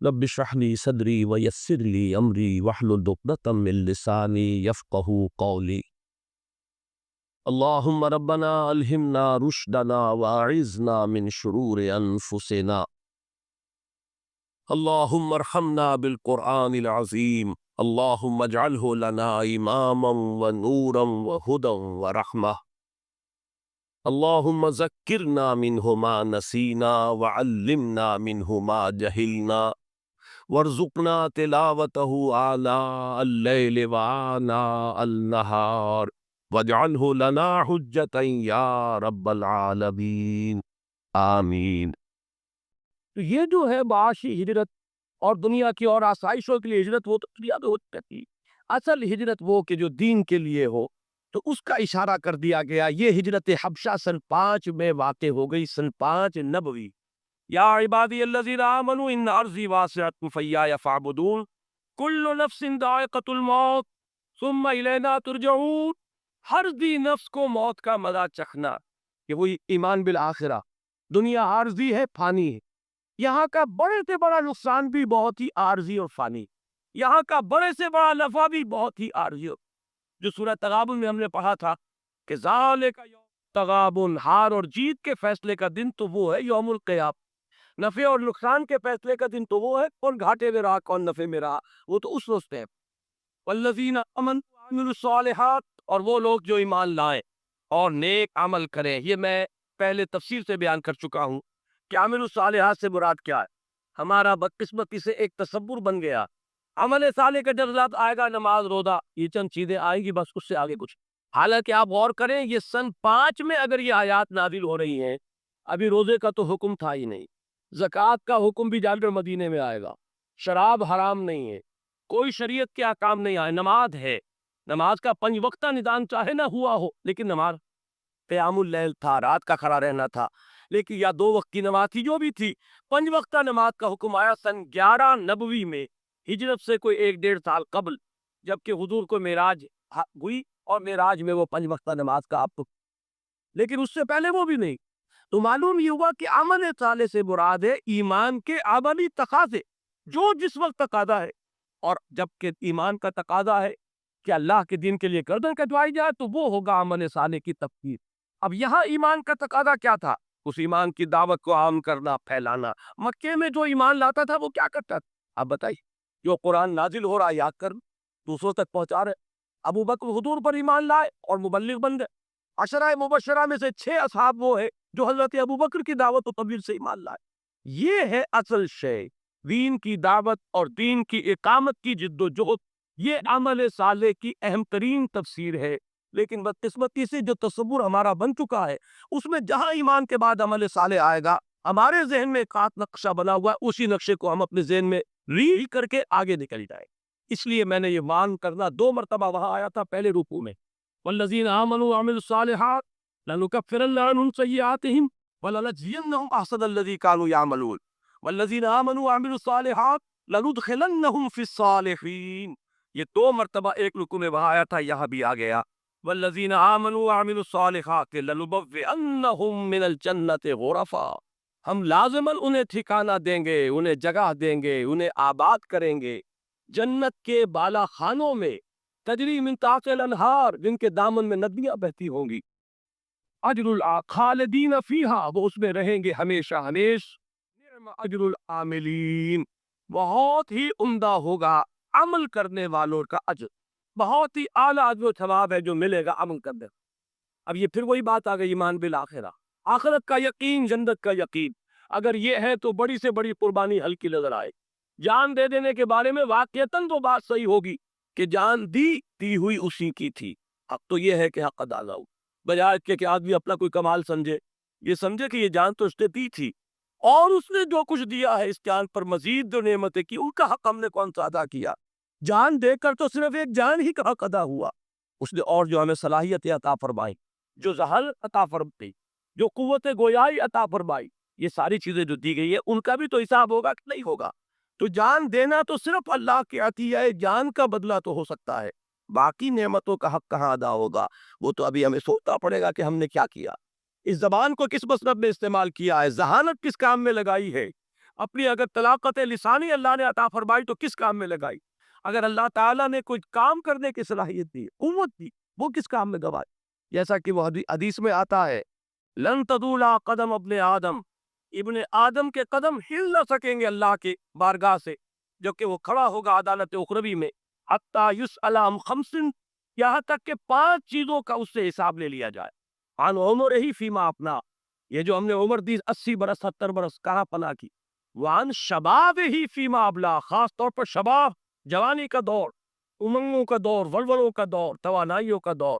رب اشرح لي صدري ويسر لي امري واحلل عقدة من لساني يفقهوا قولي. اللهم ربنا الهمنا رشدنا واعذنا من شرور انفسنا. اللهم ارحمنا بالقرآن العظيم. اللهم اجعله لنا اماما ونورا وهدى ورحمة. اللهم ذكرنا منه ما نسينا وعلمنا منه ما جهلنا وارزقنا تلاوته آناء الليل وآناء النهار واجعله لنا حجة یا رب العالمین آمین۔ تو یہ جو ہے معاشی ہجرت اور دنیا کی اور آسائشوں کے لیے ہجرت، وہ تو دنیا میں ہوتی رہتی ہے۔ اصل ہجرت وہ کہ جو دین کے لیے ہو، تو اس کا اشارہ کر دیا گیا۔ یہ ہجرت حبشہ سن 5 میں واقع ہو گئی، سن 5 نبوی۔ یا عبادی الذین آمنوا ان ارضی واسعۃ فایایا فاعبدون کل نفس ذائقۃ الموت ثم الینا ترجعون۔ ہر ذی نفس کو موت کا مزہ چکھنا، کہ وہی ایمان بالآخرہ۔ دنیا عارضی ہے، فانی ہے۔ یہاں کا بڑے سے بڑا نقصان بھی بہت ہی عارضی اور فانی، یہاں کا بڑے سے بڑا نفع بھی بہت ہی عارضی۔ جو سورہ تغابن میں ہم نے پڑھا تھا کہ ذالک یوم تغابن، ہار اور جیت کے فیصلے کا دن تو وہ ہے یوم القیامہ۔ نفع اور نقصان کے فیصلے کا دن تو وہ ہے، کون گھاٹے میں رہا کون نفع میں رہا، وہ تو اس روز ہے۔ والذین آمنوا وعملوا الصالحات، اور وہ لوگ جو ایمان لائیں اور نیک عمل کریں۔ یہ میں پہلے تفصیل سے بیان کر چکا ہوں کہ عمل الصالحات سے مراد کیا ہے۔ ہمارا بدقسمتی سے ایک تصور بن گیا، عمل صالح کا جذبات آئے گا نماز روزہ، یہ چند چیزیں آئیں گی، بس اس سے آگے کچھ۔ حالانکہ آپ غور کریں، یہ سن 5 میں اگر یہ آیات نازل ہو رہی ہیں، ابھی روزے کا تو حکم تھا ہی نہیں، زکوٰۃ کا حکم بھی جابر مدینے میں آئے گا، شراب حرام نہیں ہے، کوئی شریعت کے احکام نہیں آئے، نماز ہے، نماز کا 5 وقتہ نظام چاہے نہ ہوا ہو، لیکن نماز، قیام اللیل تھا، رات کا کھڑا رہنا تھا، لیکن یا 2 وقت کی نماز تھی، جو بھی تھی، 5 وقتہ نماز کا حکم آیا سن 11 نبوی میں، ہجرت سے کوئی 1-1.5 سال قبل، جبکہ حضور کو معراج ہوئی اور معراج میں وہ 5 وقتہ نماز کا آپ، لیکن اس سے پہلے وہ بھی نہیں۔ تو معلوم یہ ہوا کہ عمل صالح سے مراد ہے ایمان کے عملی تقاضے، جو جس وقت تقاضا ہے، اور جبکہ ایمان کا تقاضا ہے کہ اللہ کے دین کے لیے گردن کٹوائی جائے، تو وہ ہوگا عمل صالح کی تفسیر۔ اب یہاں ایمان کا تقاضا کیا تھا؟ اس ایمان کی دعوت کو عام کرنا، پھیلانا۔ مکے میں جو ایمان لاتا تھا وہ کیا کرتا تھا؟ اب بتائیے، جو قرآن نازل ہو رہا یاد کر دوسروں تک پہنچا رہے۔ ابو بکر حضور پر ایمان لائے اور مبلغ بن گئے۔ عشرہ مبشرہ میں سے 6 اصحاب وہ ہے جو حضرت ابو بکر کی دعوت و تبلیغ سے ایمان لائے۔ یہ ہے اصل شے، دین کی دعوت اور دین کی اقامت کی جد و جہد، یہ عمل صالح کی اہم ترین تفسیر ہے۔ لیکن بدقسمتی سے جو تصور ہمارا بن چکا ہے، اس میں جہاں ایمان کے بعد عمل صالح آئے گا، ہمارے ذہن میں ایک خاص نقشہ بنا ہوا ہے، اسی نقشے کو ہم اپنے ذہن میں ری کر کے آگے نکل جائیں۔ اس لیے میں نے یہ مان کرنا 2 مرتبہ وہاں آیا تھا پہلے رکوع میں، والذین آمنوا وعملوا الصالحات لنکفرن عنہم سیئاتہم ولنجزینہم احسن الذی کانوا یعملون والذین آمنوا وعملوا الصالحات لندخلنہم فی الصالحین۔ یہ 2 مرتبہ ایک رکوع میں وہاں آیا تھا، یہاں بھی آ گیا، والذین آمنوا وعملوا الصالحات لنبوئنہم من الجنۃ غرفا۔ ہم لازماً انہیں ٹھکانہ دیں گے، انہیں جگہ دیں گے، انہیں آباد کریں گے جنت کے بالا خانوں میں، تجری من تحتہا الانہار، جن کے دامن میں ندیاں بہتی ہوں گی، اجر خالدین فیہا، وہ اس میں رہیں گے ہمیشہ ہمیش، نعم اجر العاملین، بہت ہی عمدہ ہوگا عمل کرنے والوں کا اجر، بہت ہی اعلیٰ اجر و ثواب ہے جو ملے گا عمل کرنے۔ اب یہ پھر وہی بات آ گئی، ایمان بالآخرہ، آخرت کا یقین، جنت کا یقین۔ اگر یہ ہے تو بڑی سے بڑی قربانی ہلکی نظر آئے، جان دے دینے کے بارے میں واقعتاً تو بات صحیح ہوگی کہ جان دی ہوئی اسی کی تھی، حق تو یہ ہے کہ حق ادا ہو، بجائے اس کے کہ آدمی اپنا کوئی کمال سمجھے، یہ سمجھے کہ یہ جان تو اس نے دی تھی، اور اس نے جو کچھ دیا ہے اس جان پر مزید جو نعمتیں کی، ان کا حق ہم نے کون سا ادا کیا؟ جان دے کر تو صرف ایک جان ہی کا حق ادا ہوا، اس نے اور جو ہمیں صلاحیتیں عطا فرمائی، جو ذہن عطا فرمائی، جو قوت گویائی عطا فرمائی، یہ ساری چیزیں جو دی گئی ہے، ان کا بھی تو حساب ہوگا کہ نہیں ہوگا؟ تو جان دینا تو صرف اللہ کی عطیہ ہے، جان کا بدلہ تو ہو سکتا ہے، باقی نعمتوں کا حق کہاں ادا ہوگا؟ وہ تو ابھی ہمیں سوچنا پڑے گا کہ ہم نے کیا کیا، اس زبان کو کس مطلب میں استعمال کیا ہے، ذہانت کس کام میں لگائی ہے، اپنی اگر طلاقت لسانی اللہ نے عطا فرمائی تو کس کام میں لگائی؟ اگر اللہ تعالیٰ نے کوئی کام کرنے کی صلاحیت دی، قوت دی، وہ کس کام میں گوائی؟ جیسا کہ وہ حدیث میں آتا ہے، لن تدولا قدم ابن آدم، ابن آدم کے قدم ہل نہ سکیں گے اللہ کے بارگاہ سے جو کہ وہ کھڑا ہوگا عدالت اخروی میں، حتی یسأل عن خمس، یہاں تک کہ 5 چیزوں کا اس سے حساب لے لیا جائے۔ عن عمرہ فیما اپنا، یہ جو ہم نے عمر دی 80 برس 70 برس کہاں پناہ کی، وعن شباب ہی فیما ابلا، خاص طور پر شباب، جوانی کا دور، امنگوں کا دور، ولولوں کا دور، توانائیوں کا دور،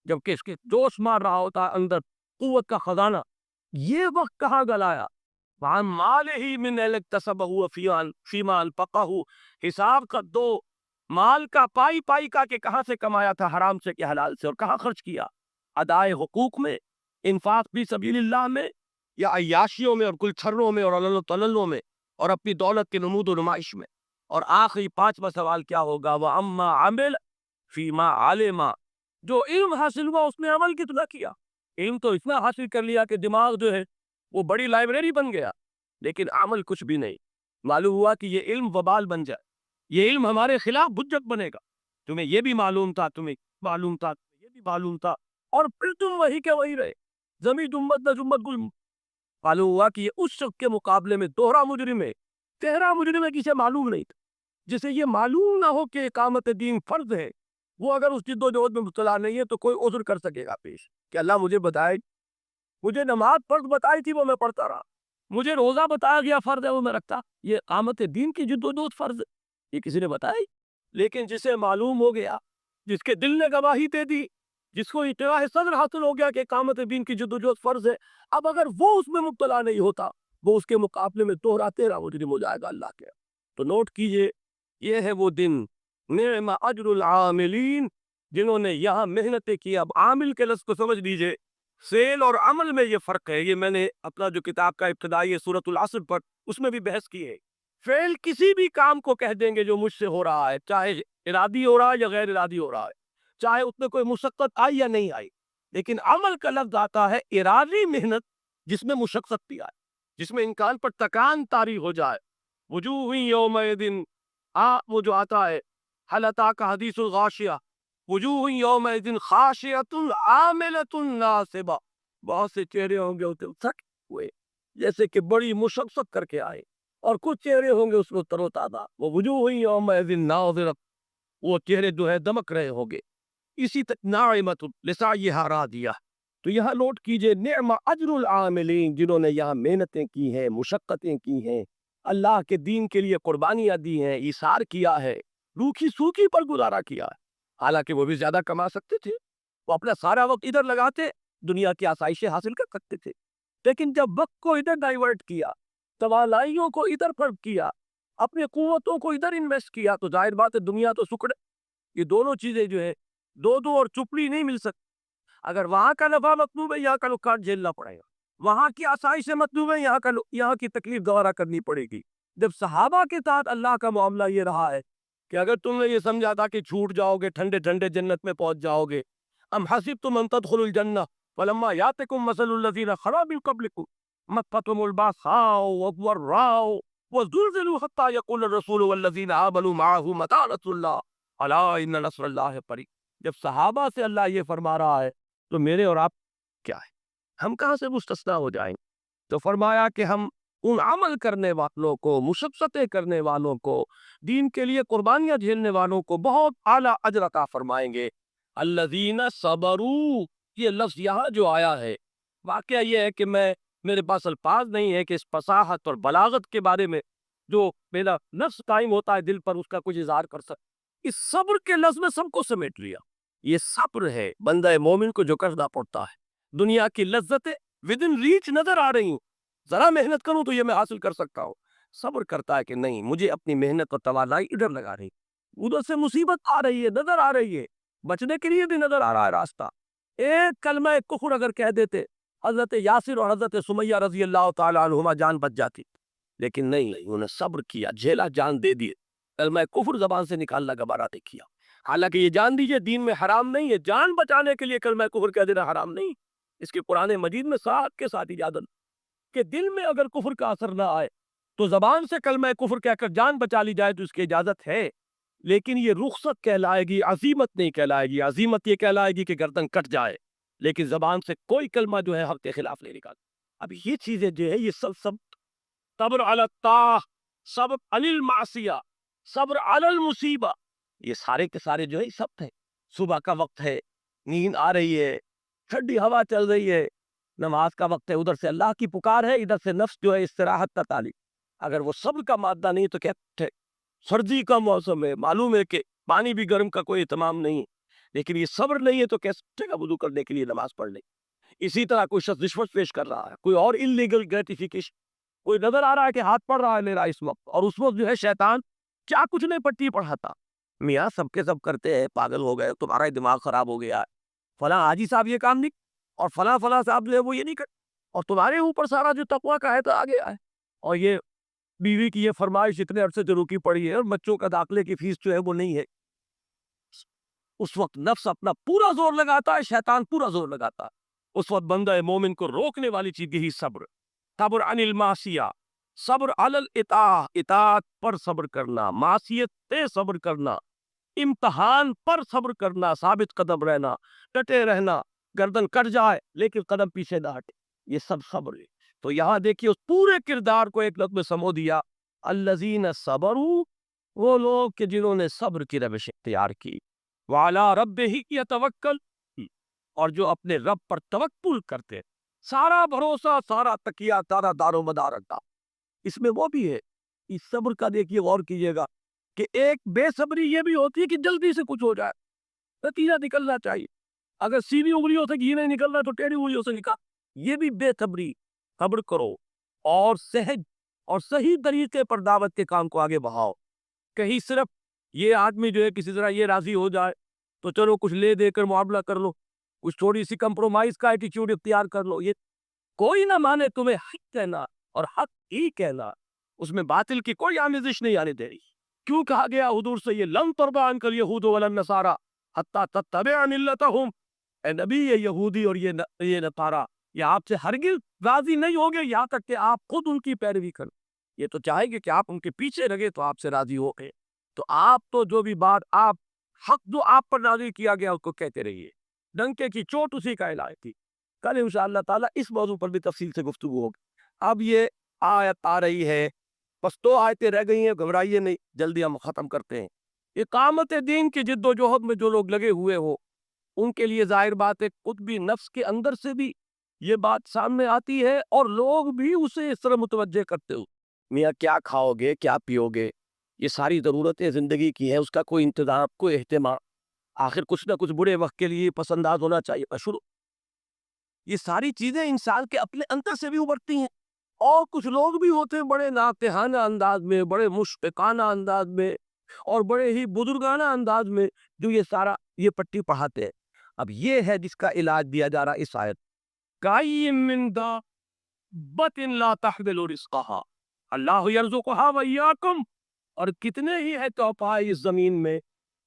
جبکہ اس کے جوش مار رہا ہوتا ہے اندر قوت کا خزانہ، یہ وقت کہاں گلایا؟ وعن مالہ من ایل اکتسبہ فیما انفقہ، حساب کا دو، مال کا پائی پائی کا کہ کہاں سے کمایا تھا، حرام سے کہ حلال سے، اور کہاں خرچ کیا، ادائے حقوق میں، انفاق فی سبیل اللہ میں، یا عیاشیوں میں اور کل چھروں میں اور علل و تللوں میں، اور اپنی دولت کی نمود و نمائش میں۔ اور آخری 5واں سوال کیا ہوگا؟ وَأَمَّا عَمِلَ فِيمَا عَلِمَ، جو علم حاصل ہوا اس میں عمل کتنا کیا؟ علم تو اتنا حاصل کر لیا کہ دماغ جو ہے وہ بڑی لائبریری بن گیا، لیکن عمل کچھ بھی نہیں۔ معلوم ہوا کہ یہ علم وبال بن جائے، یہ علم ہمارے خلاف حجت بنے گا، تمہیں یہ بھی معلوم تھا، تمہیں معلوم تھا، یہ بھی معلوم تھا، اور پھر تم وہی کے وہی رہے، زمین جمت نہ جمت گل۔ معلوم ہوا کہ یہ اس شخص کے مقابلے میں دوہرا مجرم ہے، تہرا مجرم ہے، کسے معلوم نہیں تھا، جسے یہ معلوم نہ ہو کہ اقامت دین فرض ہے، وہ اگر اس جد و جہد میں مبتلا نہیں ہے تو کوئی عذر کر سکے گا پیش کہ اللہ مجھے بتائے، مجھے نماز فرض بتائی تھی وہ میں پڑھتا رہا، مجھے روزہ بتایا گیا فرض ہے وہ میں رکھتا، یہ اقامت دین کی جد و جہد فرض ہے، یہ کسی نے بتائی؟ لیکن جسے معلوم ہو گیا، جس کے دل نے گواہی دے دی، جس کو اتباع صدر حاصل ہو گیا کہ اقامت دین کی جد و جہد فرض ہے، اب اگر وہ اس میں مبتلا نہیں ہوتا، وہ اس کے مقابلے میں دوہرا تیرا مجرم ہو جائے گا اللہ کے۔ تو نوٹ کیجئے، یہ ہے وہ دن، نعم اجر العاملین، جنہوں نے یہاں محنتیں کی۔ اب عامل کے لفظ کو سمجھ لیجئے، فعل اور عمل میں یہ فرق ہے، یہ میں نے اپنا جو کتاب کا ابتدائی ہے سورۃ العصر پر، اس میں بھی بحث کی ہے۔ فعل کسی بھی کام کو کہہ دیں گے جو مجھ سے ہو رہا ہے، چاہے ارادی ہو رہا ہے یا غیر ارادی ہو رہا ہے، چاہے اس میں کوئی مشقت آئی یا نہیں آئی، لیکن عمل کا لفظ آتا ہے ارادی محنت جس میں مشقت بھی آئے، جس میں انسان پر تکان طاری ہو جائے۔ وجوہ یومئذ، وہ جو آتا ہے حل اتاک حدیث الغاشیہ، وجوہ یومئذ خاشعۃ عاملۃ ناصبہ، بہت سے چہرے ہوں گے اسے تھک ہوئے جیسے کہ بڑی مشقت کر کے آئے، اور کچھ چہرے ہوں گے اس کو تر و تازہ، وہ وجوہ یومئذ ناظرہ، وہ چہرے جو ہے دمک رہے ہوں گے۔ اسی تک ناعمۃ لسعیہا راضیہ، تو یہاں نوٹ کیجئے، نعم اجر العاملین، جنہوں نے یہاں محنتیں کی ہیں، مشقتیں کی ہیں، اللہ کے دین کے لیے قربانیاں دی ہیں، ایثار کیا ہے، روکھی سوکھی پر گزارا کیا ہے، حالانکہ وہ بھی زیادہ کما سکتے تھے، وہ اپنا سارا وقت ادھر لگاتے، دنیا کی آسائشیں حاصل کر سکتے تھے، لیکن جب وقت کو ادھر ڈائیورٹ کیا، توانائیوں کو ادھر فرق کیا، اپنی قوتوں کو ادھر انویسٹ کیا، تو ظاہر بات ہے دنیا تو سکڑے۔ یہ دونوں چیزیں جو ہے دو دو اور چپڑی نہیں مل سکتی، اگر وہاں کا نفع مطلوب ہے یہاں کا نقصان جھیلنا پڑے گا، وہاں کی آسائشیں مطلوب ہے یہاں کی تکلیف گوارا کرنی پڑے گی۔ جب صحابہ کے ساتھ اللہ کا معاملہ یہ رہا ہے کہ اگر تم نے یہ سمجھا تھا کہ چھوٹ جاؤ گے، ٹھنڈے ٹھنڈے جنت میں پہنچ جاؤ گے، ام حسبتم ان تدخلوا الجنہ فلما یاتکم مثل الذین خلوا من قبلکم مستهم الباساء والضراء وزلزلوا حتى يقول الرسول والذین آمنوا معه متى نصر اللہ الا ان نصر اللہ قریب۔ جب صحابہ سے اللہ یہ فرما رہا ہے تو میرے اور آپ کیا ہے؟ ہم کہاں سے مستثنا ہو جائیں؟ تو فرمایا کہ ہم ان عمل کرنے والوں کو، مشقتیں کرنے والوں کو، دین کے لیے قربانیاں جھیلنے والوں کو بہت اعلیٰ اجر عطا فرمائیں گے۔ الذین صبروا، یہ لفظ یہاں جو آیا ہے، واقعہ یہ ہے کہ میرے پاس الفاظ نہیں ہے کہ اس فصاحت اور بلاغت کے بارے میں جو میرا نفس قائم ہوتا ہے دل پر اس کا کچھ اظہار کر سکتا۔ اس صبر کے لفظ میں سب کو سمیٹ لیا۔ یہ صبر ہے بندہ مومن کو جو کرنا پڑتا ہے۔ دنیا کی لذتیں ودن ریچ نظر آ رہی ہوں، ذرا محنت کروں تو یہ میں حاصل کر سکتا ہوں، صبر کرتا ہے کہ نہیں، مجھے اپنی محنت اور توانائی ادھر لگا رہی، ادھر سے مصیبت آ رہی ہے، نظر آ رہی ہے، بچنے کے لیے بھی نظر آ رہا ہے راستہ۔ ایک کلمہ کفر اگر کہہ دیتے، حضرت یاسر اور حضرت سمیہ رضی اللہ تعالیٰ عنہما جان بچ جاتی، لیکن نہیں، انہوں نے صبر کیا، جھیلا، جان دے دیے، کلمہ کفر زبان سے نکالنا گوارا نہیں کیا۔ حالانکہ یہ جان دیجئے دین میں حرام نہیں ہے، جان بچانے کے لیے کلمہ کفر کہہ دینا حرام نہیں، اس کے قرآن مجید میں ساتھ کے ساتھ اجازت کہ دل میں اگر کفر کا اثر نہ آئے تو زبان سے کلمہ کفر کہہ کر جان بچا لی جائے تو اس کی اجازت ہے، لیکن یہ رخصت کہلائے گی، عزیمت نہیں کہلائے گی۔ عزیمت یہ کہلائے گی کہ گردن کٹ جائے، لیکن زبان سے کوئی کلمہ جو ہے حق کے خلاف نہیں نکالتا۔ اب یہ چیزیں جو ہے یہ سب صبر علی الطاعہ، صبر علی المعصیہ، صبر علی المصیبہ، یہ سارے کے سارے جو ہے یہ سب ہے۔ صبح کا وقت ہے، نیند آ رہی ہے، ٹھنڈی ہوا چل رہی ہے، نماز کا وقت ہے، ادھر سے اللہ کی پکار ہے، ادھر سے نفس جو ہے استراحت کا تعلق۔ اگر وہ صبر کا مادہ نہیں تو کہتے سردی کا موسم ہے، معلوم ہے کہ پانی بھی گرم کا کوئی اہتمام نہیں، لیکن یہ صبر نہیں ہے تو کیسے کا وضو کرنے کے لیے نماز پڑھ لیں۔ اسی طرح کوئی شخص رشوت پیش کر رہا ہے، کوئی اور انلیگل گریٹیفیکیشن، کوئی نظر آ رہا ہے کہ ہاتھ پڑھ رہا ہے لے رہا ہے اس وقت، اور اس وقت جو ہے شیطان کیا کچھ نہیں پٹی پڑھاتا، میاں سب کے سب کرتے ہیں، پاگل ہو گئے، تمہارا دماغ خراب ہو گیا ہے، فلاں حاجی صاحب یہ کام نہیں، اور فلاں صاحب جو ہے وہ یہ نہیں کرتے، اور تمہارے اوپر سارا جو تقویٰ کا ہے تو آگے آئے، اور یہ بیوی کی یہ فرمائش اتنے عرصے سے رکی پڑی ہے، اور بچوں کا داخلے کی فیس جو ہے وہ نہیں ہے۔ اس وقت نفس اپنا پورا زور لگاتا ہے، شیطان پورا زور لگاتا ہے۔ اس وقت بندہ مومن کو روکنے والی چیز یہی صبر، صبر عن المعصیہ، صبر علی الاطاعہ، اطاعت پر صبر کرنا، معصیت پہ صبر کرنا، امتحان پر صبر کرنا، ثابت قدم رہنا، ڈٹے رہنا، گردن کٹ جائے لیکن قدم پیچھے نہ ہٹے، یہ سب صبر ہے۔ تو یہاں دیکھیے اس پورے کردار کو ایک لفظ میں سمو دیا، الذین صبروا، وہ لوگ کہ جنہوں نے صبر کی روش اختیار کی، وعلی ربہ یتوکل، اور جو اپنے رب پر توکل کرتے، سارا بھروسہ، سارا تکیہ، سارا دار و مدار رکھتا۔ اس میں وہ بھی ہے، اس صبر کا دیکھیے غور کیجئے گا کہ ایک بے صبری یہ بھی ہوتی ہے کہ جلدی سے کچھ ہو جائے، نتیجہ نکلنا چاہیے، اگر سیدھی انگلیوں سے گھی نہیں نکل رہا تو ٹیڑھی انگلیوں سے نکال، یہ بھی بے صبری۔ صبر کرو اور سہج اور صحیح طریقے پر دعوت کے کام کو آگے بڑھاؤ۔ کہیں صرف یہ آدمی جو ہے کسی طرح یہ راضی ہو جائے تو چلو کچھ لے دے کر معاملہ کر لو، کچھ تھوڑی سی کمپرومائز کا ایٹیچیوڈ اختیار کر لو، یہ کوئی نہ مانے تمہیں حق کہنا اور حق ہی کہنا، اس میں باطل کی کوئی آمیزش نہیں آنے دے رہی۔ کیوں کہا گیا حضور سے یہ لن ترضی عنک الیہود ولا النصارى حتی تتبع ملتہم، اے نبی یہ یہودی اور یہ نصارہ یہ آپ سے ہرگز راضی نہیں ہوں گے یہاں تک کہ آپ خود ان کی پیروی کریں، یہ تو چاہیں گے کہ آپ ان کے پیچھے لگے تو آپ سے راضی ہو گئے، تو آپ تو جو بھی بات آپ حق جو آپ پر نازل کیا گیا اس کو کہتے رہیے، ڈنکے کی چوٹ اسی کا علاج تھی۔ کل انشاءاللہ تعالیٰ اس موضوع پر بھی تفصیل سے گفتگو ہوگی۔ اب یہ آیت آ رہی ہے، بس 2 آیتیں رہ گئی ہیں، گھبرائیے نہیں، جلدی ہم ختم کرتے ہیں۔ اقامت دین کی جد و جہد میں جو لوگ لگے ہوئے ہو ان کے لیے ظاہر بات ہے قطبی نفس کے اندر سے بھی یہ بات سامنے آتی ہے، اور لوگ بھی اسے اس طرح متوجہ کرتے ہو، میاں کیا کھاؤ گے، کیا پیو گے، یہ ساری ضرورتیں زندگی کی ہے، اس کا کوئی انتظام، کوئی اہتمام، آخر کچھ نہ کچھ برے وقت کے لیے پس انداز ہونا چاہیے، شروع یہ ساری چیزیں انسان کے اپنے اندر سے بھی ابھرتی ہیں، اور کچھ لوگ بھی ہوتے ہیں بڑے ناتحانہ انداز میں، بڑے مشفقانہ انداز میں، اور بڑے ہی بزرگانہ انداز میں جو یہ سارا یہ پٹی پڑھاتے ہیں۔ اب یہ ہے جس کا علاج دیا جا رہا اس آیت، کَأَيٍّ مِّن دَابَّةٍ لَا تَحْمِلُ رِزْقَهَا اللہ يَرْزُقُهَا وَإِيَّاكُمْ، اور کتنے ہی ہے چوپائے اس زمین میں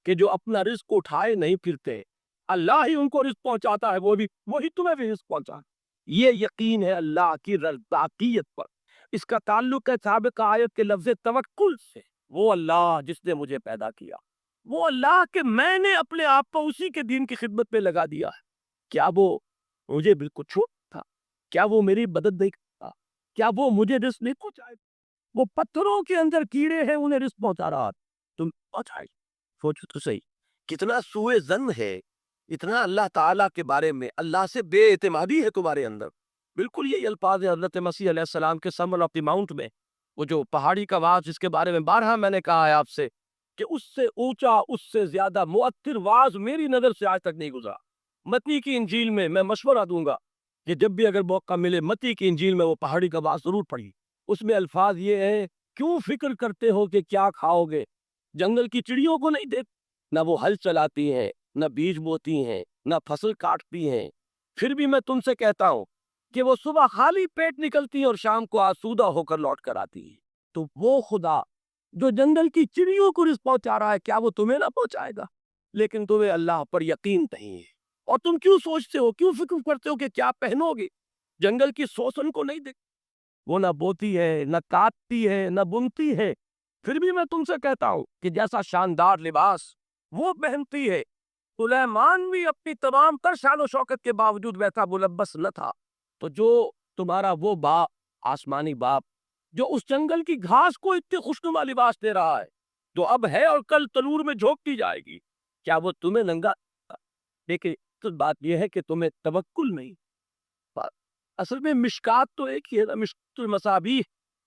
کہ جو اپنا رزق اٹھائے نہیں پھرتے، اللہ ہی ان کو رزق پہنچاتا ہے، وہی تمہیں بھی رزق پہنچاتا ہے۔ یہ یقین ہے اللہ کی رزاقیت پر، اس کا تعلق ہے سابق آیت کے لفظ توکل سے، وہ اللہ جس نے مجھے پیدا کیا، وہ اللہ کہ میں نے اپنے آپ کو اسی کے دین کی خدمت میں لگا دیا ہے، کیا وہ مجھے بالکل چھوٹ تھا؟ کیا وہ میری مدد نہیں کرتا؟ کیا وہ مجھے رزق نہیں پہنچائے؟ وہ پتھروں کے اندر کیڑے ہیں انہیں رزق پہنچا رہا، تم پہنچائے؟ سوچو تو صحیح، کتنا سوء ظن ہے، اتنا اللہ تعالیٰ کے بارے میں اللہ سے بے اعتمادی ہے تمہارے اندر۔ بالکل یہی الفاظ ہیں حضرت مسیح علیہ السلام کے سرمن آف دی ماؤنٹ میں، وہ جو پہاڑی کا واعظ جس کے بارے میں بارہا میں نے کہا ہے آپ سے کہ اس سے اونچا، اس سے زیادہ مؤثر واعظ میری نظر سے آج تک نہیں گزرا۔ متی کی انجیل میں مشورہ دوں گا کہ جب بھی اگر موقع ملے متی کی انجیل میں وہ پہاڑی کا واعظ ضرور پڑھی، اس میں الفاظ یہ ہیں، کیوں فکر کرتے ہو کہ کیا کھاؤ گے؟ جنگل کی چڑیوں کو نہیں دیکھ، نہ وہ ہل چلاتی ہیں، نہ بیج بوتی ہیں، نہ فصل کاٹتی ہیں، پھر بھی میں تم سے کہتا ہوں کہ وہ صبح خالی پیٹ نکلتی ہیں اور شام کو آسودہ ہو کر لوٹ کر آتی ہیں۔ تو وہ خدا جو جنگل کی چڑیوں کو رزق پہنچا رہا ہے، کیا وہ تمہیں نہ پہنچائے گا؟ لیکن تمہیں اللہ پر یقین نہیں ہے، اور تم کیوں سوچتے ہو، کیوں فکر کرتے ہو کہ کیا پہنو گے؟ جنگل کی سوسن کو نہیں دیکھ، وہ نہ بوتی ہے، نہ کاٹتی ہے، نہ بنتی ہے، پھر بھی میں تم سے کہتا ہوں کہ جیسا شاندار لباس وہ پہنتی ہے، سلیمان بھی اپنی تمام تر شان و شوکت کے باوجود ویسا ملبس نہ تھا۔ تو جو تمہارا وہ باپ، آسمانی باپ، جو اس جنگل کی گھاس کو اتنی خوشنما لباس دے رہا ہے، جو اب ہے اور کل تنور میں جھونک دی جائے گی، کیا وہ تمہیں ننگا؟ دیکھیں، تو بات یہ ہے کہ تمہیں توکل نہیں۔ اصل میں مشکات تو ایک ہی ہے نا، مشکات المصابیح،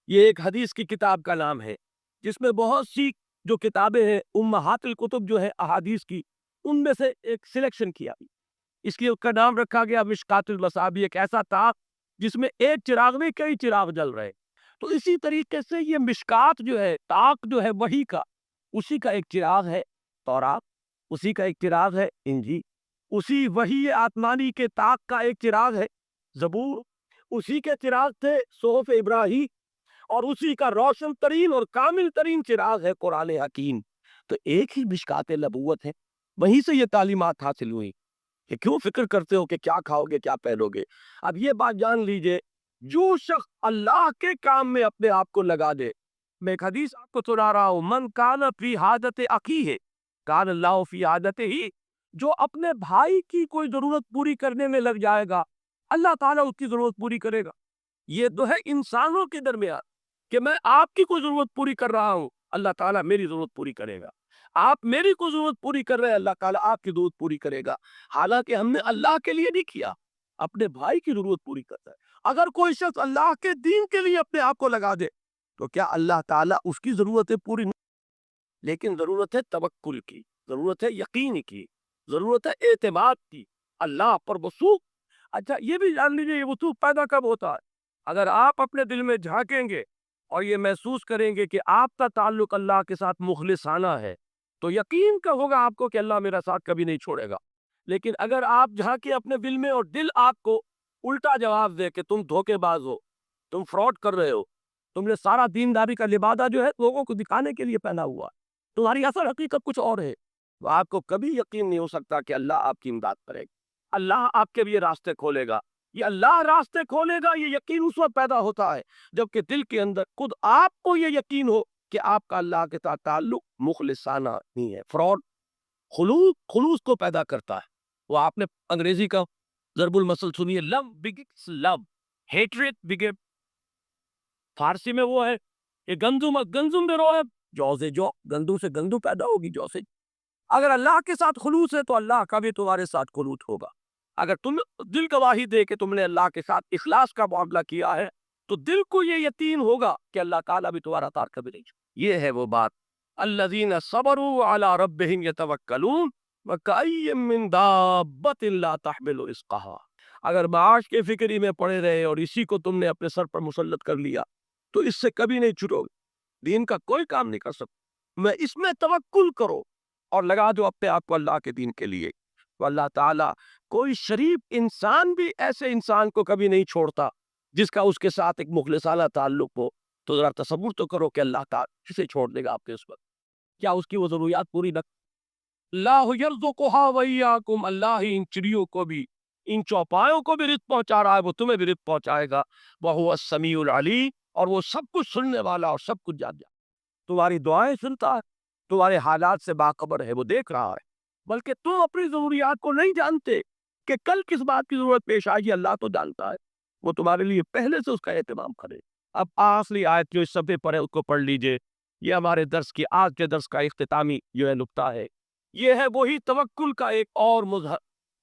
یہ ایک حدیث کی کتاب کا نام ہے، جس میں بہت سی جو کتابیں ہیں امہات الکتب جو ہے احادیث کی، ان میں سے ایک سلیکشن کیا، اس لیے اس کا نام رکھا گیا مشکات المصابیح، ایک ایسا طاق جس میں ایک چراغ میں کئی چراغ جل رہے۔ تو اسی طریقے سے یہ مشکات جو ہے، طاق جو ہے وحی کا، اسی کا ایک چراغ ہے تورات، اسی کا ایک چراغ ہے انجیل، اسی وحی آسمانی کے طاق کا ایک چراغ ہے زبور، اسی کے چراغ تھے صحف ابراہیم، اور اسی کا روشن ترین اور کامل ترین چراغ ہے قرآن حکیم۔ تو ایک ہی مشکات نبوت ہے، وہیں سے یہ تعلیمات حاصل ہوئی کہ کیوں فکر کرتے ہو کہ کیا کھاؤ گے، کیا پہنو گے۔ اب یہ بات جان لیجئے، جو شخص اللہ کے کام میں اپنے آپ کو لگا دے، میں ایک حدیث آپ کو سنا رہا ہوں، من کان فی حاجت اخیہ کان اللہ فی حاجتہ ہی، جو اپنے بھائی کی کوئی ضرورت پوری کرنے میں لگ جائے گا، اللہ تعالیٰ اس کی ضرورت پوری کرے گا۔ یہ تو ہے انسانوں کے درمیان کہ میں آپ کی کوئی ضرورت پوری کر رہا ہوں، اللہ تعالیٰ میری ضرورت پوری کرے گا۔ آپ میری کوئی ضرورت پوری کر رہے ہیں، اللہ تعالیٰ آپ کی ضرورت پوری کرے گا۔ حالانکہ ہم نے اللہ کے لیے نہیں کیا، اپنے بھائی کی ضرورت پوری کرتا ہے۔ اگر کوئی شخص اللہ کے دین کے لیے اپنے آپ کو لگا دے تو کیا اللہ تعالیٰ اس کی ضرورتیں پوری نہیں؟ لیکن ضرورت ہے توکل کی، ضرورت ہے یقین کی، ضرورت ہے اعتماد کی، اللہ پر وثوق۔ اچھا یہ بھی جان لیجیے، یہ وثوق پیدا کب ہوتا ہے؟ اگر آپ اپنے دل میں جھانکیں گے اور یہ محسوس کریں گے کہ آپ کا تعلق اللہ کے ساتھ مخلصانہ ہے، تو یقین کا ہوگا آپ کو کہ اللہ میرا ساتھ کبھی نہیں چھوڑے گا۔ لیکن اگر آپ جھانکیں اپنے دل میں اور دل آپ کو الٹا جواب دے کہ تم دھوکے باز ہو، تم فراڈ کر رہے ہو، تم نے سارا دینداری کا لبادہ جو ہے لوگوں کو دکھانے کے لیے پہنا ہوا ہے، تمہاری اصل حقیقت کچھ اور ہے، تو آپ کو کبھی یقین نہیں ہو سکتا کہ اللہ آپ کی امداد کرے گا، اللہ آپ کے لیے راستے کھولے گا۔ یہ اللہ راستے کھولے گا، یہ یقین اس وقت پیدا ہوتا ہے جبکہ دل کے اندر خود آپ کو یہ یقین ہو کہ آپ کا اللہ کے ساتھ تعلق مخلصانہ نہیں ہے۔ فراڈ خلوص کو پیدا کرتا ہے۔ وہ آپ نے انگریزی کا ضرب المثل سنیے، لو بگیٹس لو، ہیٹریٹ بگیٹ، فارسی میں وہ ہے کہ گندم بے رو ہے، جو سے جو، گندم سے گندم پیدا ہوگی، جو سے۔ اگر اللہ کے ساتھ خلوص ہے تو اللہ کا بھی تمہارے ساتھ خلوص ہوگا۔ اگر تم دل گواہی دے کہ تم نے اللہ کے ساتھ اخلاص کا معاملہ کیا ہے تو دل کو یہ یقین ہوگا کہ اللہ تعالیٰ بھی تمہارا ساتھ کبھی نہیں چھوڑے۔ یہ ہے وہ بات، الذین صبروا علی ربہم یتوکلون وکأی من دابۃ لا تحمل رزقها۔ اگر معاش کے فکر ہی میں پڑے رہے اور اسی کو تم نے اپنے سر پر مسلط کر لیا تو اس سے کبھی نہیں چھٹو گے، دین کا کوئی کام نہیں کر سکتے۔ میں اس میں توکل کرو اور لگا دو اپنے آپ کو اللہ کے دین کے لیے، تو اللہ تعالیٰ کوئی شریف انسان بھی ایسے انسان کو کبھی نہیں چھوڑتا جس کا اس کے ساتھ ایک مخلصانہ تعلق ہو۔ تو ذرا تصور تو کرو کہ اللہ تعالیٰ کسے چھوڑ دے گا آپ کے اس وقت؟ کیا اس کی وہ ضروریات پوری نہ؟ اللہ یرزقها وإیاکم، اللہ ہی ان چڑیوں کو بھی، ان چوپایوں کو بھی رزق پہنچا رہا ہے، وہ تمہیں بھی رزق پہنچائے گا۔ وہو السمیع العلیم، اور وہ سب کچھ سننے والا اور سب کچھ جان جاتا، تمہاری دعائیں سنتا ہے، تمہارے حالات سے باخبر ہے، وہ دیکھ رہا ہے۔ بلکہ تم اپنی ضروریات کو نہیں جانتے کہ کل کس بات کی ضرورت پیش آئے گی، اللہ تو جانتا ہے، وہ تمہارے لیے پہلے سے اس کا اہتمام کرے۔ اب آخری آیت جو اس صفحے پر ہے اس کو پڑھ لیجئے، یہ ہمارے درس کی، آج کے درس کا اختتامی جو ہے نکتہ ہے، یہ ہے وہی توکل کا ایک اور مظہر۔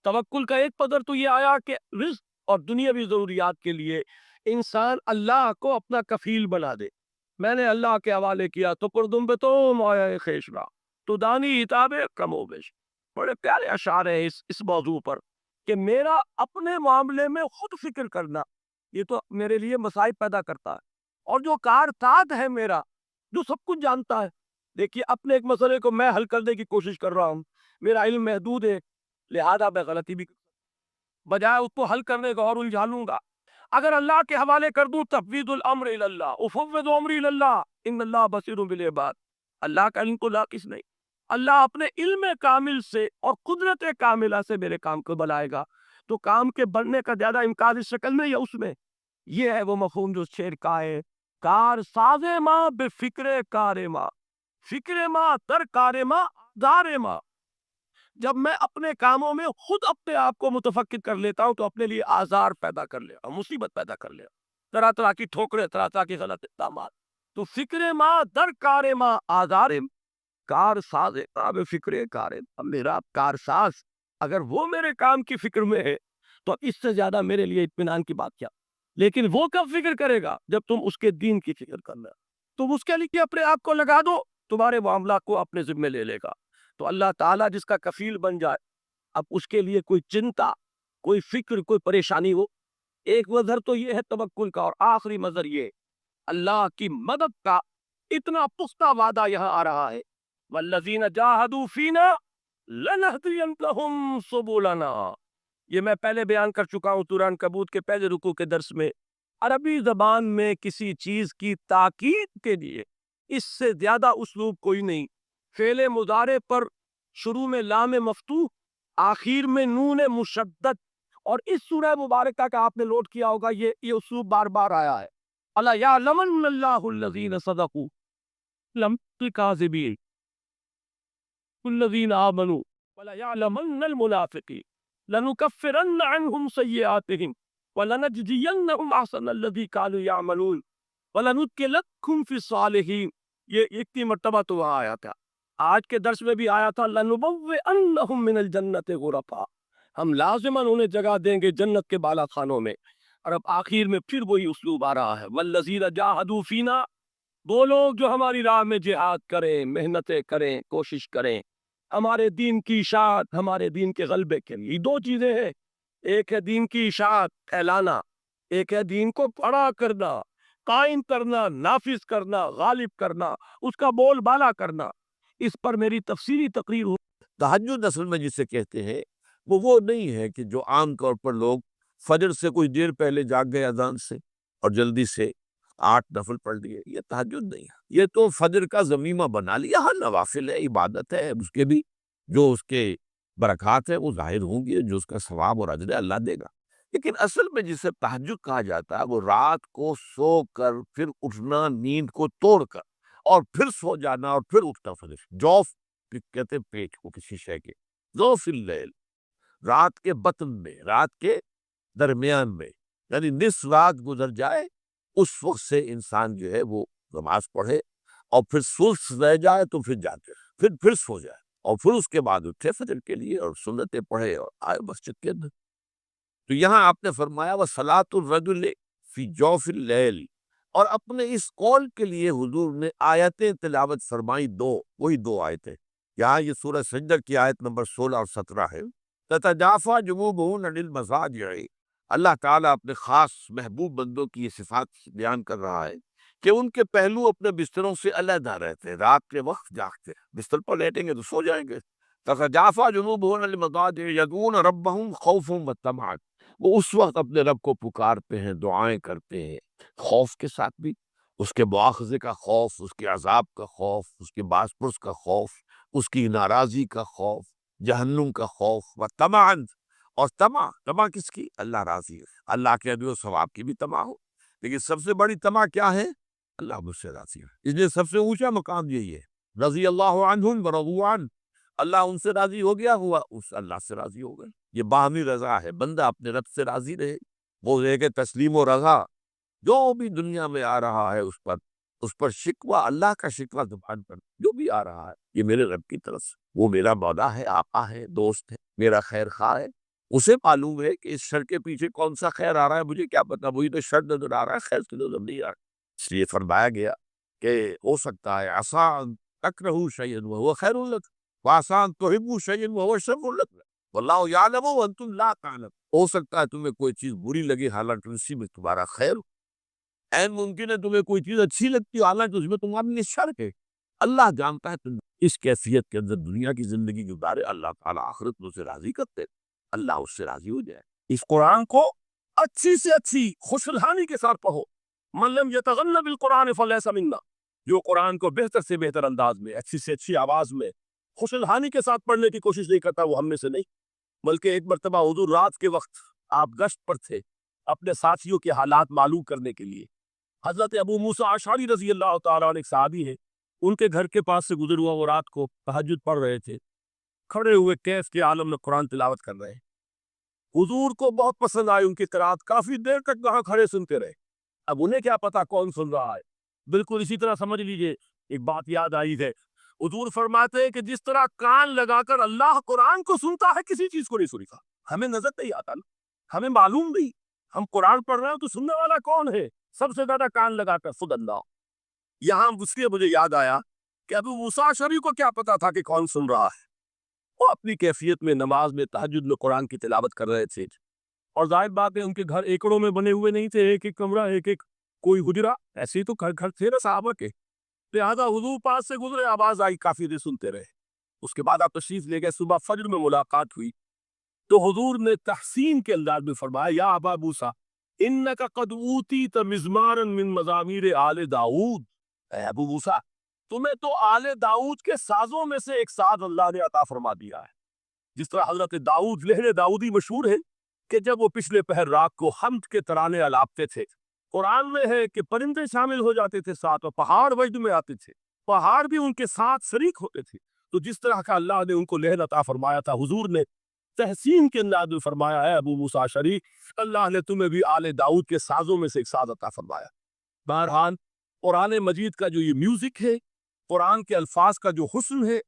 توکل کا ایک پدر تو یہ آیا کہ رزق اور دنیاوی ضروریات کے لیے انسان اللہ کو اپنا کفیل بنا دے۔ میں نے اللہ کے حوالے کیا تو پردم بے تو مایا خیشرا تو دانی اتاب کم و بیش۔ بڑے پیارے اشعار ہیں اس موضوع پر کہ میرا اپنے معاملے میں خود فکر کرنا یہ تو میرے لیے مسائل پیدا کرتا ہے، اور جو کارساز ہے میرا، جو سب کچھ جانتا ہے، دیکھیے اپنے ایک مسئلے کو میں حل کرنے کی کوشش کر رہا ہوں، میرا علم محدود ہے، لہذا میں غلطی بھی بجائے اس کو حل کرنے کا اور الجھا لوں گا۔ اگر اللہ کے حوالے کر دوں، تفویض الامر الی اللہ، افوض امری الی اللہ ان اللہ بصیر بالعباد، اللہ کا علم کو ناقص نہیں، اللہ اپنے علم کامل سے اور قدرت کاملہ سے میرے کام کو بنائے گا، تو کام کے بننے کا زیادہ امکان اس شکل میں یا اس میں؟ یہ ہے وہ مفہوم جو شعر کا ہے، کار ساز ماں بے فکر کار ماں، فکر ماں در کار ماں دار ماں۔ جب میں اپنے کاموں میں خود اپنے آپ کو متفکر کر لیتا ہوں تو اپنے لیے آزار پیدا کر لیتا ہوں، مصیبت پیدا کر لیتا ہوں، طرح طرح کی ٹھوکریں، طرح طرح کے غلط اقدامات۔ تو فکر ماں در کار ماں آزار، کار ساز بے فکر کار، اب میرا کار ساز اگر وہ میرے کام کی فکر میں ہے تو اب اس سے زیادہ میرے لیے اطمینان کی بات کیا؟ لیکن وہ کب فکر کرے گا؟ جب تم اس کے دین کی فکر کرنا، تم اس کے لیے اپنے آپ کو لگا دو، تمہارے معاملات کو اپنے ذمے لے لے گا۔ تو اللہ تعالیٰ جس کا کفیل بن جائے، اب اس کے لیے کوئی چنتا، کوئی فکر، کوئی پریشانی ہو، ایک مظہر تو یہ ہے توکل کا، اور آخری مظہر یہ اللہ کی مدد کا اتنا پختہ وعدہ یہاں آ رہا ہے، والذین جاہدوا فینا لنہدینہم سبلنا۔ یہ میں پہلے بیان کر چکا ہوں سورہ عنکبوت کے پہلے رکوع کے درس میں۔ عربی زبان میں کسی چیز کی تاکید کے لیے اس سے زیادہ اسلوب کوئی نہیں۔ فعل مضارع پر شروع میں لام مفتوح، آخر میں نون مشدد، اور اس سورہ مبارکہ کا آپ نے نوٹ کیا ہوگا یہ اسلوب بار بار آیا ہے۔ الا یعلمن اللہ الذین صدقوا لم الکاذبین الذین آمنوا ولا یعلمن المنافقین لنکفرن عنہم سیئاتہم ولنجزینہم احسن الذی کانوا یعملون ولندخلنہم فی الصالحین۔ یہ اتنی مرتبہ تو وہاں آیا تھا، آج کے درس میں بھی آیا تھا، لنبوئنہم من الجنۃ غرفا، ہم لازماً انہیں جگہ دیں گے جنت کے بالا خانوں میں۔ اور اب آخر میں پھر وہی اسلوب آ رہا ہے، والذین جاہدوا فینا، وہ لوگ جو ہماری راہ میں جہاد کریں، محنتیں کریں، کوشش کریں ہمارے دین کی اشاعت، ہمارے دین کے غلبے کے لیے۔ دو چیزیں ہیں، ایک ہے دین کی اشاعت پھیلانا، ایک ہے دین کو بڑا کرنا، قائم کرنا، نافذ کرنا، غالب کرنا، اس کا بول بالا کرنا۔ اس پر میری تفصیلی تقریر ہو۔ تہجد اصل میں جسے کہتے ہیں وہ نہیں ہے کہ جو عام طور پر لوگ فجر سے کچھ دیر پہلے جاگ گئے اذان سے اور جلدی سے 8 نفل پڑھ لیے، یہ تہجد نہیں ہے۔ یہ تو فجر کا ضمیمہ بنا لیا، ہاں نوافل ہے، عبادت ہے، اس کے بھی جو اس کے برکات ہیں وہ ظاہر ہوں گی، جو اس کا ثواب اور اجر اللہ دے گا۔ لیکن اصل میں جسے تہجد کہا جاتا ہے وہ رات کو سو کر پھر اٹھنا، نیند کو توڑ کر، اور پھر سو جانا اور پھر اٹھنا فجر، جوف کہتے ہیں پیٹ کو کسی شے کے، ذوف اللیل، رات کے بطن میں، رات کے درمیان میں، یعنی نصف رات گزر جائے اس وقت سے انسان جو ہے وہ نماز پڑھے، اور پھر سلس رہ جائے تو پھر جاتے، پھر سو جائے، اور پھر اس کے بعد اٹھے فجر کے لیے اور سنتیں پڑھے اور آئے مسجد کے اندر۔ تو یہاں آپ نے فرمایا وَصَلَاةُ الرَّجُلِ فِي جَوْفِ اللَّيْلِ، اور اپنے اس قول کے لیے حضور نے آیتیں تلاوت فرمائی، وہی دو آیتیں۔ یہاں یہ سورہ سجدہ کی آیت نمبر 16 اور 17 ہے، تَتَجَافَىٰ جُنُوبُهُمْ عَنِ الْمَضَاجِعِ۔ اللہ تعالیٰ اپنے خاص محبوب بندوں کی یہ صفات بیان کر رہا ہے کہ ان کے پہلو اپنے بستروں سے علیحدہ رہتے ہیں، رات کے وقت جاگتے ہیں، بستر پر لیٹیں گے تو سو جائیں گے۔ تَتَجَافَىٰ جُنُوبُهُمْ عَنِ الْمَضَاجِعِ يَدْعُونَ رَبَّهُمْ خَوْفًا وَطَمَعًا۔ وہ اس وقت اپنے رب کو پکارتے ہیں، دعائیں کرتے ہیں، خوف کے ساتھ بھی، اس کے مواخذے کا خوف، اس کے عذاب کا خوف، اس کے باز پرس کا خوف، اس کی ناراضی کا خوف، جہنم کا خوف، وطمعًا، اور طمع کس کی؟ اللہ راضی ہے، اللہ کے اجر و ثواب کی بھی طمع ہو، لیکن سب سے بڑی طمع کیا ہے؟ اللہ مجھ سے راضی ہے، اس لیے سب سے اونچا مقام یہی ہے، رضی اللہ عنہم ورضوا عنہ، اللہ ان سے راضی ہو گیا، ہوا اس اللہ سے راضی ہو گئے۔ یہ باہمی رضا ہے، بندہ اپنے رب سے راضی رہے، وہ ہے کہ تسلیم و رضا جو بھی دنیا میں آ رہا ہے اس پر شکوہ، اللہ کا شکوہ زبان پر جو بھی آ رہا ہے یہ میرے رب کی طرف سے، وہ میرا مولا ہے، آقا ہے، دوست ہے، میرا خیر خواہ ہے، اسے معلوم ہے کہ اس شر کے پیچھے کون سا خیر آ رہا ہے، مجھے کیا پتا، وہی تو شر نظر آ رہا ہے، خیر تو نظر نہیں آ رہا۔ اس لیے فرمایا گیا کہ ہو سکتا ہے عسیٰ ان تکرہوا شیئا وہو خیر لکم وعسیٰ ان تحبوا شیئا وہو شر لکم واللہ یعلم وانتم لا تعلمون۔ ہو سکتا ہے تمہیں کوئی چیز بری لگے حالانکہ اسی میں تمہارا خیر ہو، این ممکن ہے تمہیں کوئی چیز اچھی لگتی ہو حالانکہ اس میں تمہارے لیے شر ہے۔ اللہ جانتا ہے تم اس کیفیت کے اندر دنیا کی زندگی گزارے، اللہ تعالیٰ آخرت میں اسے راضی کرتے، اللہ اس سے راضی ہو جائے۔ اس قرآن کو اچھی سے اچھی خوشحالی کے ساتھ پڑھو، من لم یتغن بالقرآن فلیس منا، جو قرآن کو بہتر سے بہتر انداز میں، اچھی سے اچھی آواز میں، خوشحالی کے ساتھ پڑھنے کی کوشش نہیں کرتا وہ ہم میں سے نہیں۔ بلکہ ایک مرتبہ حضور رات کے وقت آپ گشت پر تھے، اپنے ساتھیوں کے حالات معلوم کرنے کے لیے۔ حضرت ابو موسیٰ اشعری رضی اللہ تعالیٰ عنہ ایک صحابی ہے، ان کے گھر کے پاس سے گزر ہوا، وہ رات کو تہجد پڑھ رہے تھے، کھڑے ہوئے کیف کے عالم میں قرآن تلاوت کر رہے ہیں۔ حضور کو بہت پسند آئی ان کی قرات، کافی دیر تک وہاں کھڑے سنتے رہے۔ اب انہیں کیا پتا کون سن رہا ہے، بالکل اسی طرح سمجھ لیجئے ایک بات یاد آئی ہے، حضور فرماتے ہیں کہ جس طرح کان لگا کر اللہ قرآن کو سنتا ہے، کسی چیز کو نہیں سنتا۔ ہمیں نظر نہیں آتا نا، ہمیں معلوم نہیں، ہم قرآن پڑھ رہے ہیں تو سننے والا کون ہے؟ سب سے زیادہ کان لگا کر خود اللہ۔ یہاں اس لیے مجھے یاد آیا کہ ابو موسیٰ اشعری کو کیا پتا تھا کہ کون سن رہا ہے؟ وہ اپنی کیفیت میں نماز میں تہجد میں قرآن کی تلاوت کر رہے تھے، اور ظاہر بات ہے ان کے گھر ایکڑوں میں بنے ہوئے نہیں تھے، ایک ایک کمرہ، ایک ایک کوئی حجرا، ایسے ہی تو گھر تھے نا صحابہ کے۔ لہٰذا حضور پاس سے گزرے، آواز آئی، کافی دیر سنتے رہے۔ اس کے بعد آپ تشریف لے گئے، صبح فجر میں ملاقات ہوئی تو حضور نے تحسین کے انداز میں فرمایا، یا ابا موسیٰ انک قد اوتیت مزمارا من مزامیر آل داؤد، اے ابو موسیٰ تمہیں تو آل داؤد کے سازوں میں سے ایک ساز اللہ نے عطا فرما دیا ہے۔ جس طرح حضرت داؤد، لہر داؤدی مشہور ہے کہ جب وہ پچھلے پہر رات کو حمد کے ترانے الاپتے تھے، قرآن میں ہے کہ پرندے شامل ہو جاتے تھے ساتھ، اور پہاڑ وجد میں آتے تھے، پہاڑ بھی ان کے ساتھ شریک ہوتے تھے۔ تو جس طرح کا اللہ نے ان کو لہر عطا فرمایا تھا، حضور نے تحسین کے انداز میں فرمایا، ہے ابو موسیٰ اشعری اللہ نے تمہیں بھی آل داؤد کے سازوں میں سے ایک ساز عطا فرمایا۔ بہرحال قرآن مجید کا جو یہ میوزک ہے، قرآن کے الفاظ کا جو حسن ہے،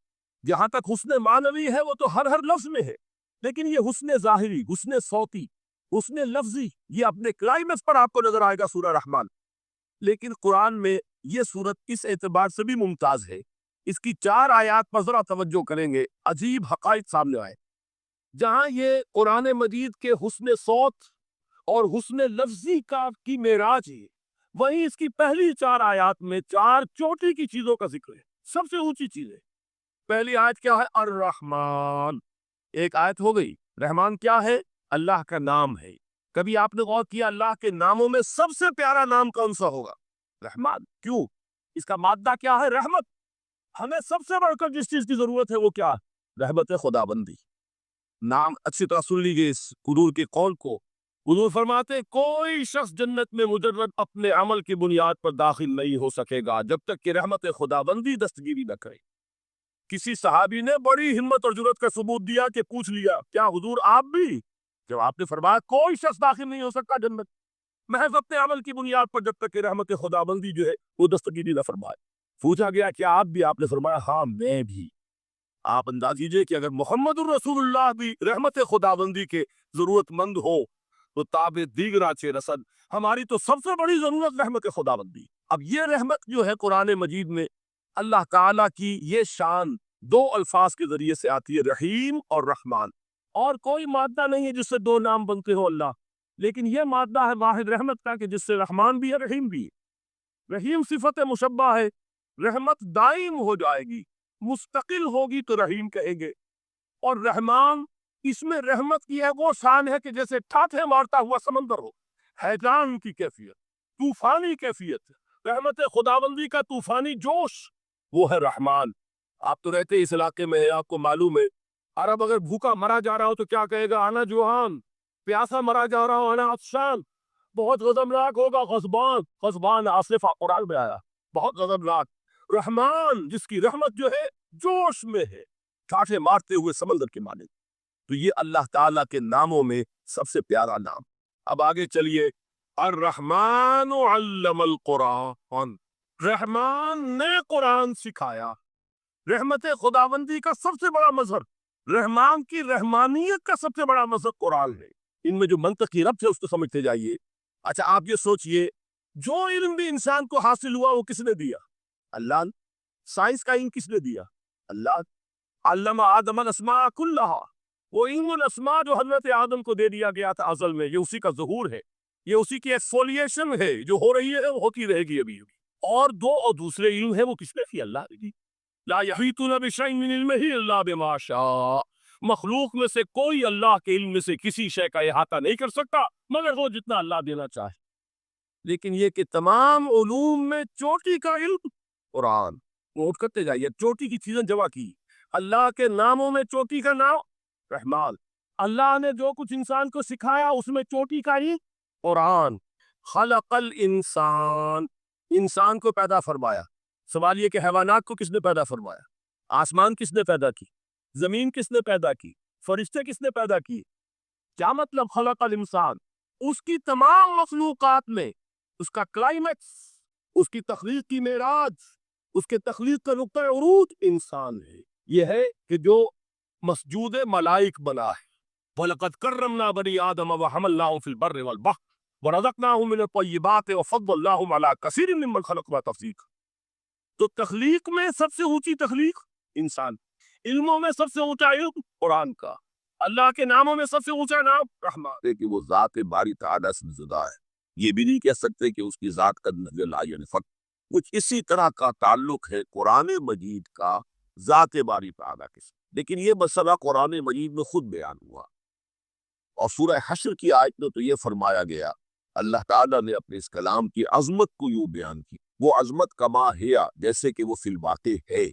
جہاں تک حسن معنوی ہے وہ تو ہر لفظ میں ہے، لیکن یہ حسن ظاہری، حسن صوتی، حسن لفظی، یہ اپنے کلائمیکس پر آپ کو نظر آئے گا سورہ رحمان۔ لیکن قرآن میں یہ سورت اس اعتبار سے بھی ممتاز ہے، اس کی 4 آیات پر ذرا توجہ کریں گے، عجیب حقائق سامنے آئے۔ جہاں یہ قرآن مجید کے حسن صوت اور حسن لفظی کی معراج ہے، وہیں اس کی پہلی 4 آیات میں 4 چوٹی کی چیزوں کا ذکر ہے، سب سے اونچی چیز ہے۔ پہلی آیت کیا ہے؟ الرحمن، ایک آیت ہو گئی۔ رحمان کیا ہے؟ اللہ کا نام ہے۔ کبھی آپ نے غور کیا اللہ کے ناموں میں سب سے پیارا نام کون سا ہوگا؟ رحمان۔ کیوں؟ اس کا مادہ کیا ہے؟ رحمت۔ ہمیں سب سے بڑھ کر جس چیز کی ضرورت ہے وہ کیا ہے؟ رحمت خدا بندی۔ نام اچھی طرح سن لیجیے اس حضور کے قول کو۔ حضور فرماتے کوئی شخص جنت میں مجرد اپنے عمل کی بنیاد پر داخل نہیں ہو سکے گا جب تک کہ رحمت خدا بندی دستگیری نہ کرے۔ کسی صحابی نے بڑی ہمت اور جرأت کا ثبوت دیا کہ پوچھ لیا، کیا حضور آپ بھی؟ جب آپ نے فرمایا کوئی شخص داخل نہیں ہو سکتا جنت محض اپنے عمل کی بنیاد پر جب تک کہ رحمت خدا بندی جو ہے وہ دستگیری نہ فرمائے۔ پوچھا گیا کیا آپ بھی؟ آپ نے فرمایا ہاں میں بھی۔ آپ انداز کیجئے کہ اگر محمد الرسول اللہ بھی رحمت خدا بندی کے ضرورت مند ہو تو تاب دیگرہ چہ رسد، ہماری تو سب سے بڑی ضرورت رحمت خدا بندی۔ اب یہ رحمت جو ہے قرآن مجید میں اللہ تعالیٰ کی یہ شان 2 الفاظ کے ذریعے سے آتی ہے، رحیم اور رحمان، اور کوئی مادہ نہیں ہے جس سے 2 نام بنتے ہو اللہ، لیکن یہ مادہ ہے واحد رحمت کا کہ جس سے رحمان بھی ہے رحیم بھی ہے۔ رحیم صفت مشبہ ہے، رحمت دائم ہو جائے گی، مستقل ہوگی تو رحیم کہیں گے، اور رحمان اس میں رحمت کی ہے وہ شان ہے کہ جیسے ٹھاٹھے مارتا ہوا سمندر ہو، حیران کی کیفیت، طوفانی کیفیت، رحمت خداوندی کا طوفانی جوش، وہ ہے رحمان۔ آپ تو رہتے اس علاقے میں ہیں، آپ کو معلوم ہے عرب اگر بھوکا مرا جا رہا ہو تو کیا کہے گا؟ انا جوعان۔ پیاسا مرا جا رہا ہو، انا عطشان۔ بہت غضبناک ہوگا، غضبان آصف قرآن میں آیا، بہت غضبناک۔ رحمان جس کی رحمت جو ہے جوش میں ہے، ٹھاٹھے مارتے ہوئے سمندر کے مانند۔ تو یہ اللہ تعالیٰ کے ناموں میں سب سے پیارا نام۔ اب آگے چلیے، الرحمن علم القرآن، رحمان نے قرآن سکھایا۔ رحمت خداوندی کا سب سے بڑا مظہر، رحمان کی رحمانیت کا سب سے بڑا مظہر قرآن ہے۔ ان میں جو منطقی ربط ہے اس کو سمجھتے جائیے۔ اچھا آپ یہ سوچئے، جو علم بھی انسان کو حاصل ہوا وہ کس نے دیا؟ اللہ نے۔ سائنس کا علم کس نے دیا؟ اللہ۔ علم آدم الاسماء کلہا، وہ علم الاسماء جو حضرت آدم کو دے دیا گیا تھا ازل میں، یہ اسی کا ظہور ہے، یہ اسی کی ایکسفولیشن ہے جو ہو رہی ہے، وہ ہوتی رہے گی ابھی۔ اور دوسرے علم ہے وہ کس نے کی؟ اللہ نے دی۔ لا یحیطون بشیء من علمہ الا بما شاء، مخلوق میں سے کوئی اللہ کے علم میں سے کسی شے کا احاطہ نہیں کر سکتا مگر وہ جتنا اللہ دینا چاہے۔ لیکن یہ کہ تمام علوم میں چوٹی کا علم قرآن، نوٹ کرتے جائیے، چوٹی کی چیزیں جمع کی۔ اللہ کے ناموں میں چوٹی کا نام رحمان، اللہ نے جو کچھ انسان کو سکھایا اس میں چوٹی کا علم قرآن خلق الانسان، انسان کو پیدا فرمایا۔ سوال یہ کہ حیوانات کو کس نے پیدا فرمایا؟ آسمان کس نے پیدا کی؟ زمین کس نے پیدا کی؟ فرشتے کس نے پیدا کی؟ کیا مطلب خلق الانسان؟ اس کی تمام مخلوقات میں اس کا کلائمیکس، اس کی تخلیق کی معراج، اس کے تخلیق کا نقطہ عروج انسان ہے۔ یہ ہے کہ جو مسجود ملائک بنا ہے۔ وَلَقَدْ كَرَّمْنَا بَنِي آدَمَ وَحَمَلْنَاهُمْ فِي الْبَرِّ وَالْبَحْرِ وَرَزَقْنَاهُمْ مِنَ الطَّيِّبَاتِ وَفَضَّلْنَاهُمْ عَلَى كَثِيرٍ مِّمَّنْ خَلَقْنَا تَفْضِيلًا۔ تو تخلیق میں سب سے اونچی تخلیق انسان، علموں میں سب سے اونچا علم قرآن کا، اللہ کے ناموں میں سب سے اونچا نام رحمان، کہ وہ ذات باری تعالیٰ سے جدا ہے۔ یہ بھی نہیں کہہ سکتے کہ اس کی ذات کا نزل لا یعنی فقط کچھ اسی طرح کا تعلق ہے قرآن مجید کا ذات باری تعالیٰ کے ساتھ۔ لیکن یہ مسئلہ قرآن مجید میں خود بیان ہوا، اور سورہ حشر کی آیت میں تو یہ فرمایا گیا، اللہ تعالیٰ نے اپنے اس کلام کی عظمت کو یوں بیان کی، وہ عظمت کما ہیا جیسے کہ وہ فی الواقع ہے،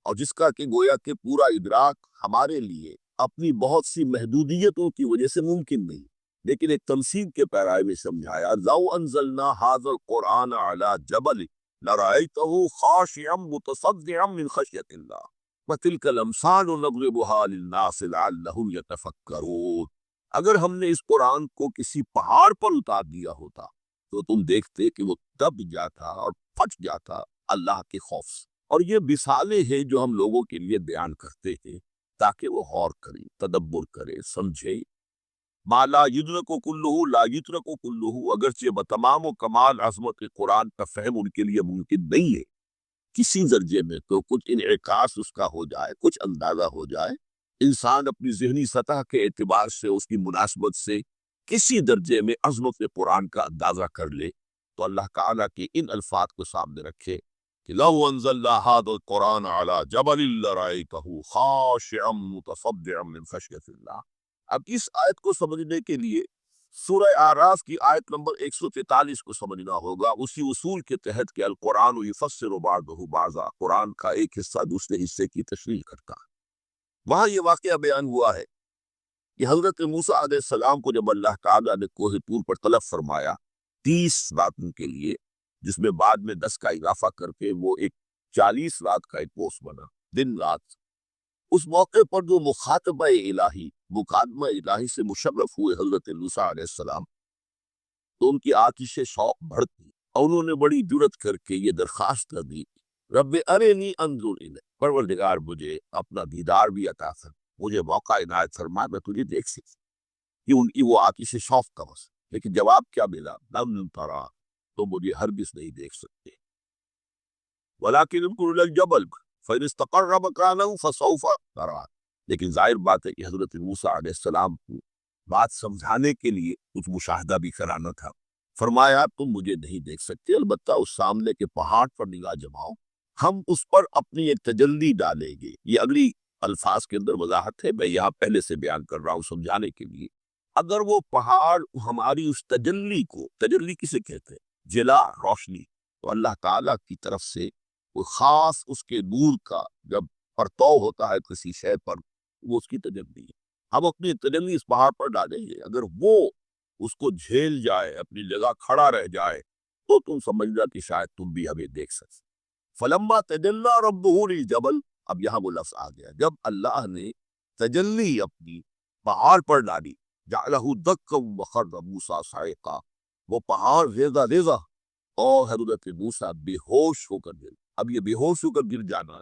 اور جس کا کہ گویا کہ پورا ادراک ہمارے لیے اپنی بہت سی محدودیتوں کی وجہ سے ممکن نہیں، لیکن ایک تمثیل کے پیرائے میں سمجھایا، لو انزلنا هذا القرآن على جبل لرأيته خاشعا متصدعا من خشية الله وتلك الامثال نضربها للناس لعلهم يتفكرون۔ اگر ہم نے اس قرآن کو کسی پہاڑ پر اتار دیا ہوتا تو تم دیکھتے کہ وہ دب جاتا اور پھٹ جاتا اللہ کے خوف سے۔ اور یہ مثالیں ہیں جو ہم لوگوں کے لیے بیان کرتے ہیں تاکہ وہ غور کریں، تدبر کریں، سمجھیں۔ ما لا یدرک کلہ لا یدرک کلہ، اگرچہ بتمام و کمال عظمت قرآن کا فہم ان کے لیے ممکن نہیں ہے، کسی درجے میں تو کچھ انعکاس اس کا ہو جائے، کچھ اندازہ ہو جائے، انسان اپنی ذہنی سطح کے اعتبار سے اس کی مناسبت سے کسی درجے میں عظمت قرآن کا اندازہ کر لے، تو اللہ تعالیٰ کے ان الفاظ کو سامنے رکھے کہ لو انزلنا هذا القرآن على جبل لرأيته خاشعا متصدعا من خشية الله۔ اب اس آیت کو سمجھنے کے لیے سورہ اعراف کی آیت نمبر 143 کو سمجھنا ہوگا، اسی اصول کے تحت کہ القرآن یفسر بعضہ بعضا، قرآن کا ایک حصہ دوسرے حصے کی تشریح کرتا ہے۔ وہاں یہ واقعہ بیان ہوا ہے کہ حضرت موسیٰ علیہ السلام کو جب اللہ تعالیٰ نے کوہ طور پر طلب فرمایا 30 راتوں کے لیے، جس میں بعد میں 10 کا اضافہ کر کے وہ ایک 40 رات کا ایک کوس بنا، دن رات، اس موقع پر جو مخاطبہ الہی، مکالمہ الہی سے مشرف ہوئے حضرت موسیٰ علیہ السلام، تو ان کی آتش شوق بڑھتی اور انہوں نے بڑی جرت کر کے یہ درخواست کر دی، رب ارنی انظر الیک، پروردگار مجھے اپنا دیدار بھی عطا کر، مجھے موقع عنایت فرما، میں تجھے دیکھ سکتا۔ کہ ان کی وہ آتش شوق کا مسئلہ، لیکن جواب کیا ملا؟ لن ترا، تو مجھے ہرگز نہیں دیکھ سکتے، ولکن انظر الی الجبل فإن استقر مکانہ فسوف ترا۔ لیکن ظاہر بات ہے کہ حضرت موسیٰ علیہ السلام کو بات سمجھانے کے لیے کچھ مشاہدہ بھی کرانا تھا۔ فرمایا تم مجھے نہیں دیکھ سکتے، البتہ اس سامنے کے پہاڑ پر نگاہ جماؤ، ہم اس پر اپنی ایک تجلی ڈالیں گے۔ یہ اگلی الفاظ کے اندر وضاحت ہے، میں یہاں پہلے سے بیان کر رہا ہوں سمجھانے کے لیے۔ اگر وہ پہاڑ ہماری اس تجلی کو، تجلی کسے کہتے ہیں؟ جلا، روشنی، تو اللہ تعالیٰ کی طرف سے وہ خاص اس کے نور کا جب پرتو ہوتا ہے کسی شے پر، وہ اس کی تجلی ہے۔ ہم اپنی تجلی اس پہاڑ پر ڈالیں گے، اگر وہ اس کو جھیل جائے، اپنی جگہ کھڑا رہ جائے، تو تم سمجھنا کہ شاید تم بھی ہمیں دیکھ سکتے۔ فلما تجلی ربہ للجبل، اب یہاں وہ لفظ آ گیا، جب اللہ نے تجلی اپنی پہاڑ پر ڈالی، جعلہ دکا وخر موسیٰ صعقا، وہ پہاڑ ریزہ ریزہ، اور حضرت موسیٰ بے ہوش ہو کر گر۔ اب یہ بے ہوش ہو کر گر جانا،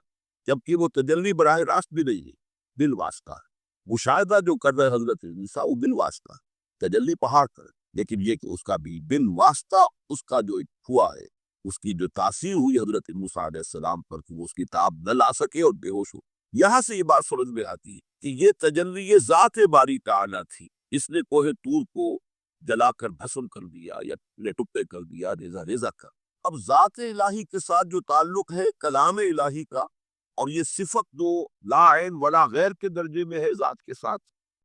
جبکہ وہ تجلی براہ راست بھی نہیں ہے، بالواسطہ ہے۔ مشاہدہ جو کر رہے حضرت موسیٰ وہ بالواسطہ ہے، تجلی پہاڑ کر، لیکن یہ کہ اس کا بھی بالواسطہ اس کا جو ہوا ہے، اس کی جو تاثیر ہوئی حضرت موسیٰ علیہ السلام پر کہ وہ اس کی تاب نہ لا سکے اور بے ہوش ہو۔ یہاں سے یہ بات سمجھ میں آتی ہے کہ یہ تجلی یہ ذات باری تعالیٰ تھی، اس نے کوہ طور کو جلا کر بھسم کر دیا یا ٹکڑے کر دیا، ریزہ ریزہ کر۔ اب ذات الہی کے ساتھ جو تعلق ہے کلام الہی کا، اور یہ صفت جو لا عین ولا غیر کے درجے میں ہے ذات کے ساتھ،